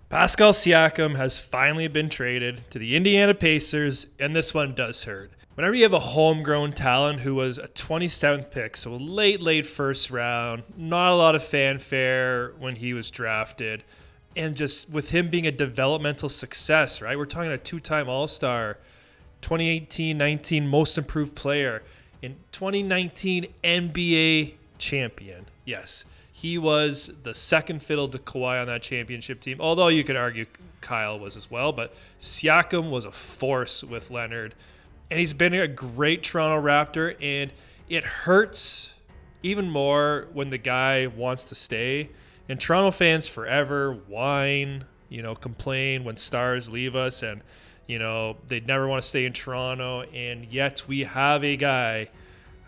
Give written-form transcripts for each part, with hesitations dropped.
Pascal Siakam has finally been traded to the Indiana Pacers, and this one does hurt. Whenever you have a homegrown talent who was a 27th pick, so a late first round, not a lot of fanfare when he was drafted, and just with him being a developmental success, right? We're talking a two-time All-Star, 2018-19 Most Improved Player, in 2019 NBA champion. Yes, he was the second fiddle to Kawhi on that championship team, although you could argue Kyle was as well, but Siakam was a force with Leonard. And he's been a great Toronto Raptor, and it hurts even more when the guy wants to stay. And Toronto fans forever whine, complain when stars leave us, and, they'd never want to stay in Toronto. And yet we have a guy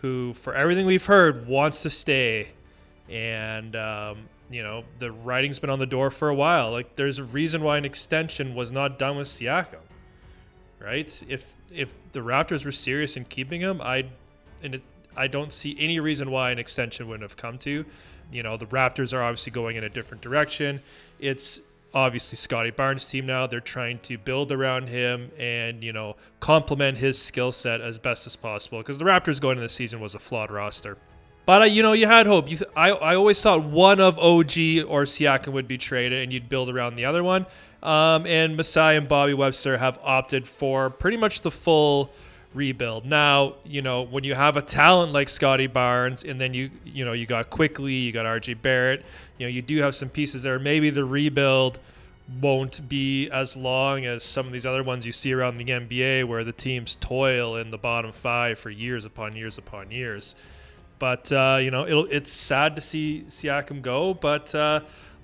who, for everything we've heard, wants to stay. And, the writing's been on the door for a while. Like, there's a reason why an extension was not done with Siakam, right? If the Raptors were serious in keeping him, I don't see any reason why an extension wouldn't have come to. The Raptors are obviously going in a different direction. It's obviously Scotty Barnes' team now. They're trying to build around him and, complement his skill set as best as possible, because the Raptors going into the season was a flawed roster. But, you had hope. I always thought one of OG or Siakam would be traded and you'd build around the other one. And Masai and Bobby Webster have opted for pretty much the full rebuild. Now, when you have a talent like Scotty Barnes, and then you got Quickly, you got RJ Barrett, you do have some pieces there. Maybe the rebuild won't be as long as some of these other ones you see around the NBA, where the teams toil in the bottom five for years upon years upon years. But, it's sad to see Siakam go. But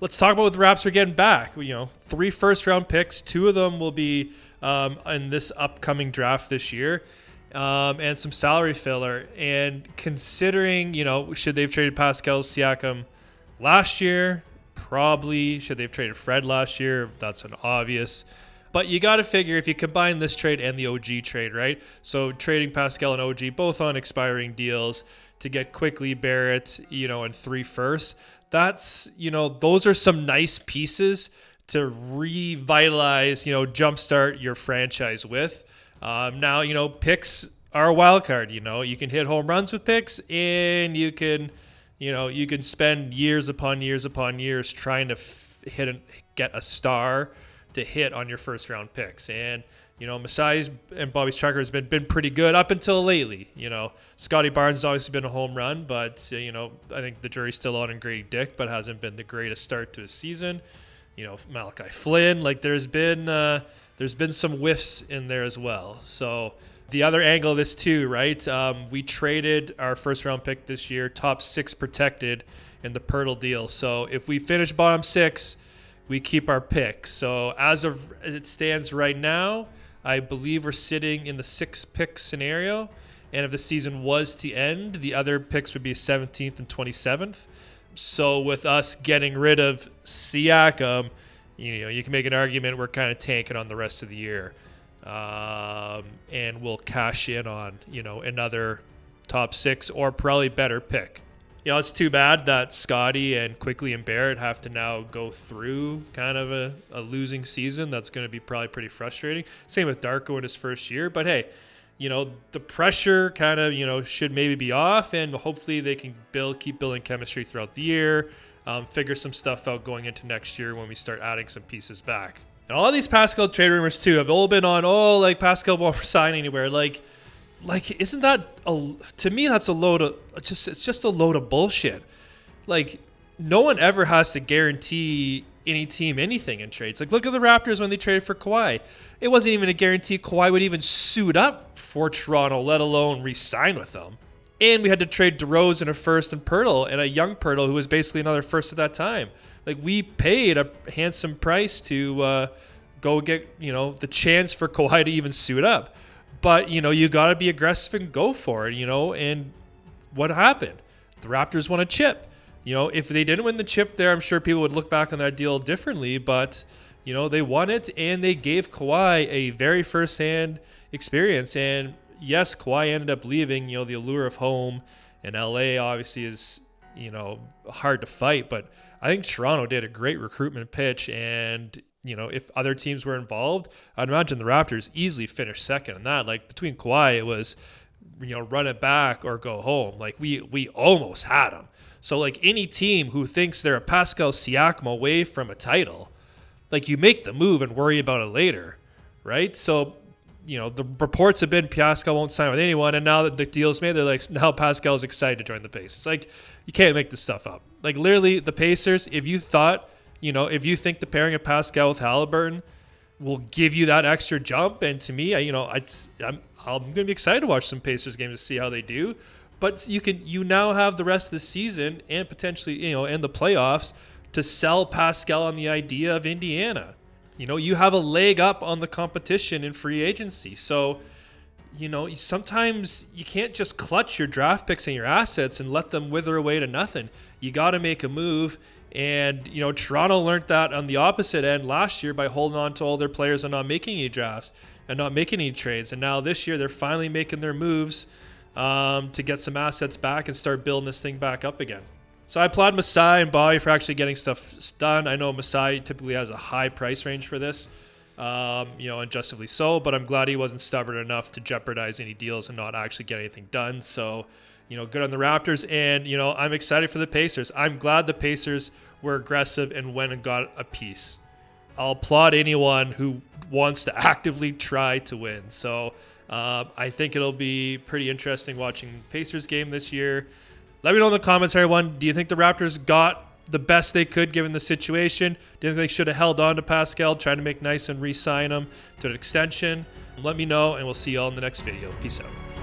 let's talk about what the Raps are getting back. 3 first-round picks. 2 of them will be in this upcoming draft this year. And some salary filler. And considering, should they have traded Pascal Siakam last year? Probably. Should they have traded Fred last year? That's an obvious. But you got to figure if you combine this trade and the OG trade, right? So trading Pascal and OG both on expiring deals to get Quickly, Barrett, and 3 firsts. That's, those are some nice pieces to revitalize, jumpstart your franchise with. Now, picks are a wild card. You can hit home runs with picks, and you can spend years upon years upon years trying to get a star to hit on your first round picks. And Masai and Bobby's tracker has been pretty good up until lately. Scotty Barnes has obviously been a home run, but I think the jury's still out on Grady Dick, but hasn't been the greatest start to his season. Malachi Flynn, there's been some whiffs in there as well. So the other angle of this too, right? We traded our first round pick this year, top 6 protected in the Pirtle deal. So if we finish bottom 6, we keep our pick. So as it stands right now, I believe we're sitting in the 6th pick scenario. And if the season was to end, the other picks would be 17th and 27th. So with us getting rid of Siakam, you can make an argument we're kind of tanking on the rest of the year. And we'll cash in on, another top 6 or probably better pick. It's too bad that Scotty and Quickly and Barrett have to now go through kind of a losing season. That's going to be probably pretty frustrating. Same with Darko in his first year. But, hey, the pressure kind of, should maybe be off, and hopefully they can keep building chemistry throughout the year, figure some stuff out going into next year when we start adding some pieces back. And all of these Pascal trade rumors, too, have all been on, Pascal won't sign anywhere. Isn't that to me? That's it's just a load of bullshit. No one ever has to guarantee any team anything in trades. Look at the Raptors when they traded for Kawhi. It wasn't even a guarantee Kawhi would even suit up for Toronto, let alone re-sign with them. And we had to trade DeRozan a first and Pirtle, and a young Pirtle who was basically another first at that time. We paid a handsome price to go get the chance for Kawhi to even suit up. But, you got to be aggressive and go for it, and what happened? The Raptors won a chip. If they didn't win the chip there, I'm sure people would look back on that deal differently, but, they won it, and they gave Kawhi a very first-hand experience. And, yes, Kawhi ended up leaving, the allure of home, and LA obviously is, hard to fight, but I think Toronto did a great recruitment pitch, and if other teams were involved, I'd imagine the Raptors easily finished second in that. Like between Kawhi, it was, run it back or go home. Like we almost had them. So like any team who thinks they're a Pascal Siakam away from a title, like you make the move and worry about it later, right? So, the reports have been Pascal won't sign with anyone, and now that the deal's made, they're like, now Pascal's excited to join the Pacers. Like, you can't make this stuff up. Like literally the Pacers, if you think the pairing of Pascal with Halliburton will give you that extra jump, and to me, I'm going to be excited to watch some Pacers games to see how they do. But you now have the rest of the season and potentially, and the playoffs to sell Pascal on the idea of Indiana. You have a leg up on the competition in free agency. So, sometimes you can't just clutch your draft picks and your assets and let them wither away to nothing. You got to make a move. And, Toronto learned that on the opposite end last year by holding on to all their players and not making any drafts and not making any trades. And now this year they're finally making their moves to get some assets back and start building this thing back up again. So I applaud Masai and Bobby for actually getting stuff done. I know Masai typically has a high price range for this, and justly so, but I'm glad he wasn't stubborn enough to jeopardize any deals and not actually get anything done. So, good on the Raptors. And, I'm excited for the Pacers. I'm glad the Pacers were aggressive and went and got a piece. I'll applaud anyone who wants to actively try to win. So I think it'll be pretty interesting watching Pacers game this year. Let me know in the comments, everyone. Do you think the Raptors got the best they could given the situation? Do you think they should have held on to Pascal, tried to make nice and re-sign him to an extension? Let me know, and we'll see you all in the next video. Peace out.